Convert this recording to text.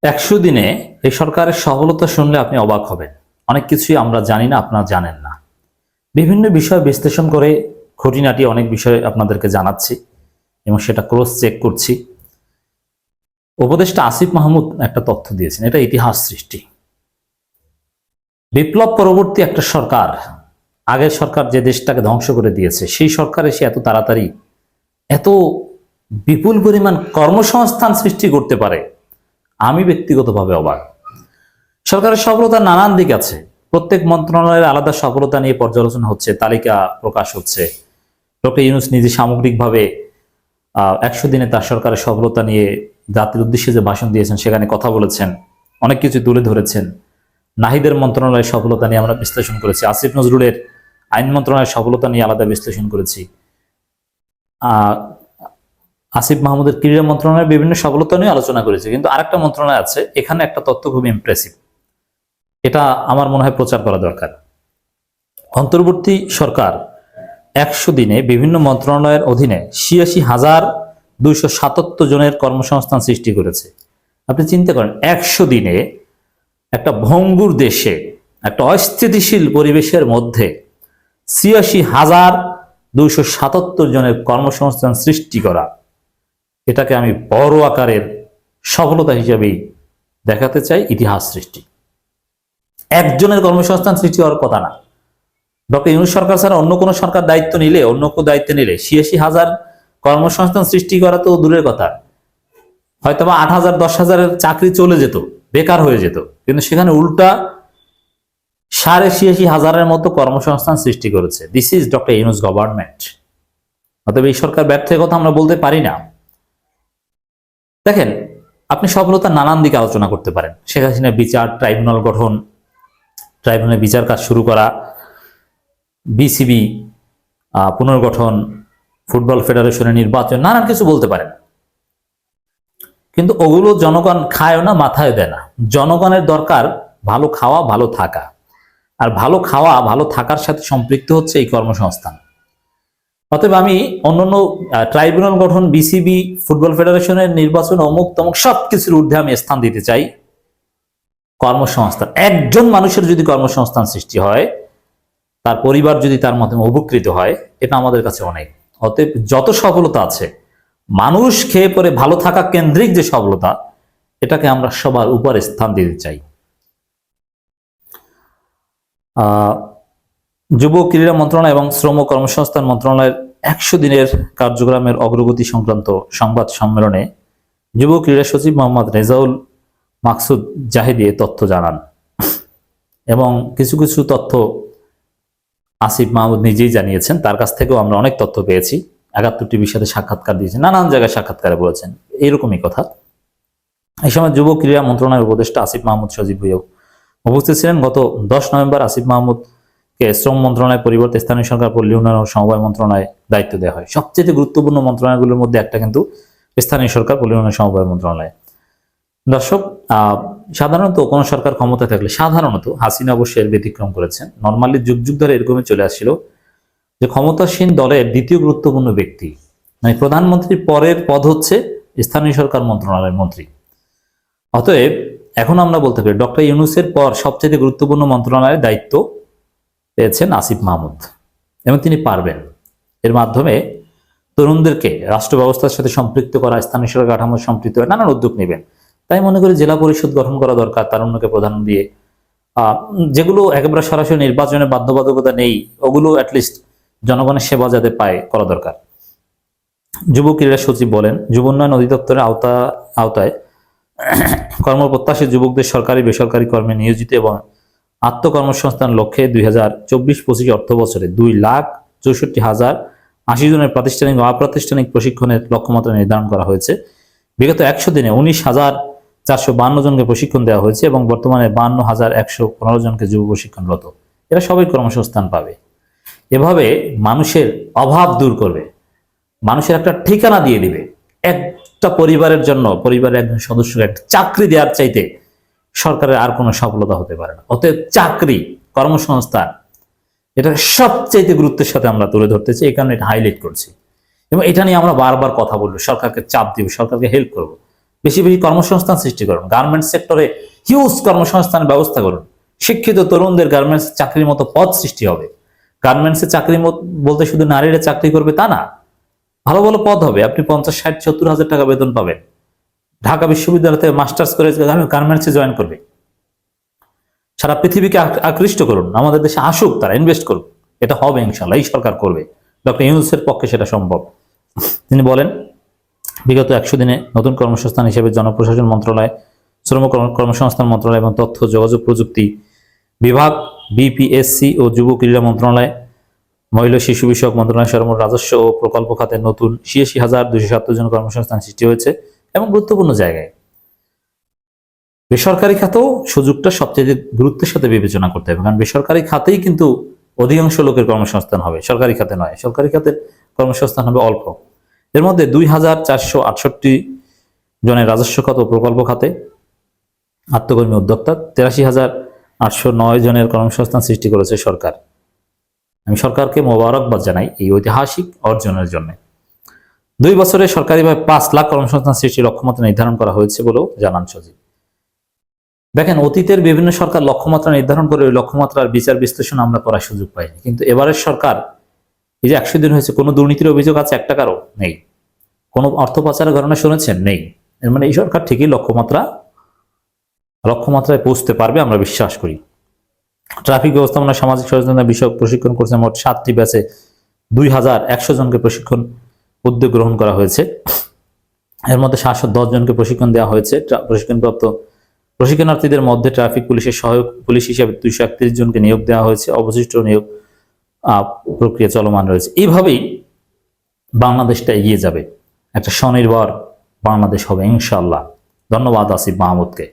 ১০০ দিনে এই সরকারের সফলতা শুনলে আপনি অবাক হবেন। অনেক কিছুই আমরা জানি না, আপনারা জানেন না। বিভিন্ন বিষয় বিশ্লেষণ করে খুঁটিনাটি অনেক বিষয় আপনাদেরকে জানাচ্ছি এবং সেটা ক্রস চেক করছি। উপদেষ্টা আসিফ মাহমুদ একটা তথ্য দিয়েছেন, এটা ইতিহাস সৃষ্টি। বিপ্লব পরবর্তী একটা সরকার, আগের সরকার যে দেশটাকে ধ্বংস করে দিয়েছে, সেই সরকার এসে এত তাড়াতাড়ি এত বিপুল পরিমাণ কর্মসংস্থান সৃষ্টি করতে পারে, আমি ব্যক্তিগতভাবে অবাক। সরকারের সফলতার নানান দিক আছে, প্রত্যেক মন্ত্রণালয়ের আলাদা সফলতা নিয়ে পর্যালোচনা হচ্ছে, তালিকা প্রকাশ হচ্ছে। ডক্টর ইউনূস নিজে সামগ্রিকভাবে ১০০ দিনে তার সরকারের সফলতা নিয়ে জাতির উদ্দেশ্যে যে ভাষণ দিয়েছেন সেখানে কথা বলেছেন, অনেক কিছু তুলে ধরেছেন। নাহিদের মন্ত্রণালয়ের সফলতা নিয়ে আমরা বিশ্লেষণ করেছি, আসিফ নজরুলের আইন মন্ত্রণালয়ের সফলতা নিয়ে আলাদা বিশ্লেষণ করেছি, আসিফ মাহমুদের ক্রীড়া মন্ত্রণালয়ের বিভিন্ন সফলতা নিয়ে আলোচনা করেছে। কিন্তু আরেকটা মন্ত্রণালয় আছে, এখানে একটা তথ্য খুব ইমপ্রেসিভ, এটা আমার মনে হয় প্রচার করা দরকার। অন্তর্বর্তী সরকার ১০০ দিনে বিভিন্ন মন্ত্রণালয়ের অধীনে ৮৬,২৭৭ জনের কর্মসংস্থান সৃষ্টি করেছে। আপনি চিন্তা করেন, ১০০ দিনে একটা ভঙ্গুর দেশে, একটা অস্থিতিশীল পরিবেশের মধ্যে ৮৬,২৭৭ জনের কর্মসংস্থান সৃষ্টি করা, এটাকে আমি বড় আকারের সফলতা হিসেবেই দেখাতে চাই। ইতিহাস সৃষ্টি, একজনের কর্মসংস্থান সৃষ্টি হওয়ার কথা না। ডক্টর ইউনূস সরকার ছাড়া অন্য কোনো সরকার দায়িত্ব নিলে, অন্য কেউ দায়িত্ব নিলে ৮৬,০০০ কর্মসংস্থান সৃষ্টি করা তো দূরের কথা, হয়তো বা ৮,০০০ ১০,০০০ চাকরি চলে যেত, বেকার হয়ে যেত। কিন্তু সেখানে উল্টা ৮৬,০০০ মতো কর্মসংস্থান সৃষ্টি করেছে। This is doctor Yunus government. অতএব এই সরকার ব্যর্থের কথা আমরা বলতে পারি না। দেখেন, আপনি সফলতার নানান দিকে আলোচনা করতে পারেন। শেখ হাসিনার বিচার, ট্রাইব্যুনাল গঠন, ট্রাইব্যুনালের বিচার কাজ শুরু করা, বিসিবি পুনর্গঠন, ফুটবল ফেডারেশনের নির্বাচন, নানান কিছু বলতে পারেন। কিন্তু ওগুলো জনগণ খায়ও না, মাথায় দেয় না। জনগণের দরকার ভালো খাওয়া, ভালো থাকা। আর ভালো খাওয়া, ভালো থাকার সাথে সম্পৃক্ত হচ্ছে এই কর্মসংস্থান। অতএব আমি অন্যান্য ট্রাইব্যুনাল গঠন, বিসিবি, ফুটবল ফেডারেশনের নির্বাচন, অমুক তমুক সবকিছুর ঊর্ধ্বে আমি স্থান দিতে চাই কর্মসংস্থান। একজন মানুষের যদি কর্মসংস্থান সৃষ্টি হয়, তার পরিবার যদি তার মাধ্যমে উপকৃত হয়, এটা আমাদের কাছে অনেক। অতএব যত সফলতা আছে, মানুষ খেয়ে পরে ভালো থাকা কেন্দ্রিক যে সফলতা, এটাকে আমরা সবার উপরে স্থান দিতে চাই। যুব ক্রীড়া মন্ত্রণালয় এবং শ্রম কর্মসংস্থান মন্ত্রণালয়ের ১০০ দিনের কার্যক্রমের অগ্রগতি সংক্রান্ত সংবাদ সম্মেলনে যুব ক্রীড়া সচিব মোহাম্মদ রেজাউল মাকসুদ জাহিদি তথ্য জানান এবং কিছু কিছু তথ্য আসিফ মাহমুদ নিজেই জানিয়েছেন। তার কাছ থেকেও আমরা অনেক তথ্য পেয়েছি। ৭১ টিভির সাথে সাক্ষাৎকার দিয়েছেন, নানান জায়গায় সাক্ষাৎকারে বলেছেন এইরকমই কথা। এই সময় যুব ক্রীড়া মন্ত্রণালয়ের উপদেষ্টা আসিফ মাহমুদ সজীব ভুঁইয়া উপস্থিত ছিলেন। গত ১০ নভেম্বর আসিফ মাহমুদকে শ্রম মন্ত্রণালয়ের পরিবর্তে স্থানীয় সরকার, পল্লী উন্নয়ন ও সমবায় মন্ত্রণালয়ে দায়িত্ব দেওয়া হয়। সবচেয়ে গুরুত্বপূর্ণ মন্ত্রণালয়গুলোর মধ্যে একটা কিন্তু স্থানীয় সরকার, পল্লী উন্নয়ন সমবায় মন্ত্রণালয়। দর্শক, সাধারণত কোন সরকার ক্ষমতা থাকলে, সাধারণত হাসিনা অবশ্যই এর ব্যতিক্রম করেছেন, নর্মালি যুগ যুগ ধরে এরকমই চলে আসছিল যে ক্ষমতাসীন দলের দ্বিতীয় গুরুত্বপূর্ণ ব্যক্তি, মানে প্রধানমন্ত্রীর পরের পদ হচ্ছে স্থানীয় সরকার মন্ত্রণালয়ের মন্ত্রী। অতএব এখন আমরা বলতে পারি ডক্টর ইউনূসের পর সবচেয়ে গুরুত্বপূর্ণ মন্ত্রণালয়ের দায়িত্ব পেয়েছেন আসিফ মাহমুদ, এবং তিনি পারবেন এর মাধ্যমে তরুণদেরকে রাষ্ট্র ব্যবস্থার সাথে সম্পৃক্ত করা, স্থানীয় সরকার কাঠামো সম্পৃক্ত করা, নানান উদ্যোগ নেবেন। তাই মনে করি জেলা পরিষদ গঠন করা দরকার, তারুণ্যকে প্রাধান্য দিয়ে। যেগুলো একেবারে সরাসরি নির্বাচনের বাধ্যবাধকতা নেই, ওগুলো অ্যাটলিস্ট জনগণের সেবা যাতে পায়, করা দরকার। যুব ক্রীড়া সচিব বলেন, যুব উন্নয়ন অধিদপ্তরের আওতায় কর্মপ্রত্যাশী যুবকদের সরকারি বেসরকারি কর্মে নিয়োজিত এবং আত্মকর্মসংস্থান লক্ষ্যে 2024-25 অর্থ বছরে 2,64,080 জনের প্রাতিষ্ঠানিক ও অপ্রাতিষ্ঠানিক প্রশিক্ষণের লক্ষ্যমাত্রা নির্ধারণ করা হয়েছে। বিগত ১০০ দিনে 19,452 জনকে প্রশিক্ষণ দেওয়া হয়েছে এবং বর্তমানে 52,115 জনকে যুব প্রশিক্ষণরত। এরা সবাই কর্মসংস্থান পাবে। এভাবে মানুষের অভাব দূর করবে, মানুষের একটা ঠিকানা দিয়ে দিবে। একটা পরিবারের জন্য, পরিবারের একজন সদস্যকে একটা চাকরি দেওয়ার চাইতে সরকারের আর কোনো সফলতা হতে পারে না। অতএব চাকরি, কর্মসংস্থান, এটা সবচাইতে গুরুত্বের সাথে আমরা তুলে ধরতে চাই, এই কারণে এটা হাইলাইট করছি এবং এটা নিয়ে আমরা বারবার কথা বলবো, সরকারকে চাপ দিব, সরকারকে হেল্প করব। বেশি বেশি কর্মসংস্থান সৃষ্টি করুন, গার্মেন্টস সেক্টরে হিউজ কর্মসংস্থানের ব্যবস্থা করুন। শিক্ষিত তরুণদের গার্মেন্টস চাকরির মতো পদ সৃষ্টি হবে। গার্মেন্টসে চাকরি বলতে শুধু নারীরা চাকরি করবে তা না, ভালো ভালো পদ হবে। আপনি 50, 60, 70 হাজার টাকা বেতন পাবেন। ঢাকা বিশ্ববিদ্যালয় থেকে মাস্টার্স করে গার্মেন্টসে জয়েন করবে। সারা পৃথিবীকে আকৃষ্ট করুন, আমাদের দেশে আসুক, তারা ইনভেস্ট করুক। এটা হবে ইনশাল্লাহ, এই সরকার করবে। ডক্টর ইউনূসের পক্ষে সেটা সম্ভব। তিনি বলেন, বিগত 100 দিনে নতুন কর্মসংস্থান হিসেবে জনপ্রশাসন মন্ত্রণালয়, শ্রম কর্মসংস্থান মন্ত্রণালয় এবং তথ্য যোগাযোগ প্রযুক্তি বিভাগ, বিপিএসসি ও যুব ক্রীড়া মন্ত্রণালয়, মহিলা শিশু বিষয়ক মন্ত্রণালয়, সরবরাহ রাজস্ব ও প্রকল্প খাতে নতুন ৮৬,২৭৭ জন কর্মসংস্থান সৃষ্টি হয়েছে। এবং গুরুত্বপূর্ণ জায়গায় বেসরকারি খাতেও সুযোগটা সবচেয়ে গুরুত্বের সাথে বিবেচনা করতে হবে, কারণ বেসরকারি খাতেই কিন্তু অধিকাংশ লোকের কর্মসংস্থান হবে, সরকারি খাতে নয়। সরকারি খাতের কর্মসংস্থান হবে অল্প। এর মধ্যে ২,৪৬৮ জনের রাজস্ব খাত ও প্রকল্প খাতে আত্মকর্মী উদ্যোক্তা, ৮৩,৮০৯ জনের কর্মসংস্থান সৃষ্টি করেছে সরকার। আমি সরকারকে মোবারকবাদ জানাই এই ঐতিহাসিক অর্জনের জন্য। 2 বছরে সরকারিভাবে 5 লাখ কর্মসংস্থান সৃষ্টির লক্ষ্যমাত্রা নির্ধারণ করা হয়েছে বলেও জানান সচিব। দেখেন, অতীতের বিভিন্ন সরকার লক্ষ্যমাত্রা নির্ধারণ করে ওই লক্ষ্যমাত্রার বিচার বিশ্লেষণ আমরা করার সুযোগ পাইনি, কিন্তু এবারের সরকার এই যে 100 দিন হয়েছে, কোনো দুর্নীতির অভিযোগ আছে একটা কারো? নেই। কোনো অর্থ পাচারের ঘটনা শুনেছেন? নেই। এর মানে এই সরকার ঠিকই লক্ষ্যমাত্রায় পৌঁছতে পারবে, আমরা বিশ্বাস করি। ট্রাফিক ব্যবস্থাপনা, সামাজিক সচেতনতা বিষয়ক প্রশিক্ষণ করছে মোট 7টি ব্যাচে 2,100 জনকে প্রশিক্ষণ উদ্যোগ গ্রহণ করা হয়েছে। এর মধ্যে 710 জনকে প্রশিক্ষণ দেওয়া হয়েছে। প্রশিক্ষণপ্রাপ্ত প্রশিক্ষণার্থীদের মধ্যে ট্রাফিক পুলিশের সহায়ক পুলিশ হিসেবে 231 জনকে নিয়োগ দেওয়া হয়েছে। অবশিষ্ট নিয়োগ প্রক্রিয়া চলমান রয়েছে। এইভাবেই বাংলাদেশটা এগিয়ে যাবে, একটা স্বনির্ভর বাংলাদেশ হবে ইনশাআল্লাহ। ধন্যবাদ আসিফ মাহমুদকে।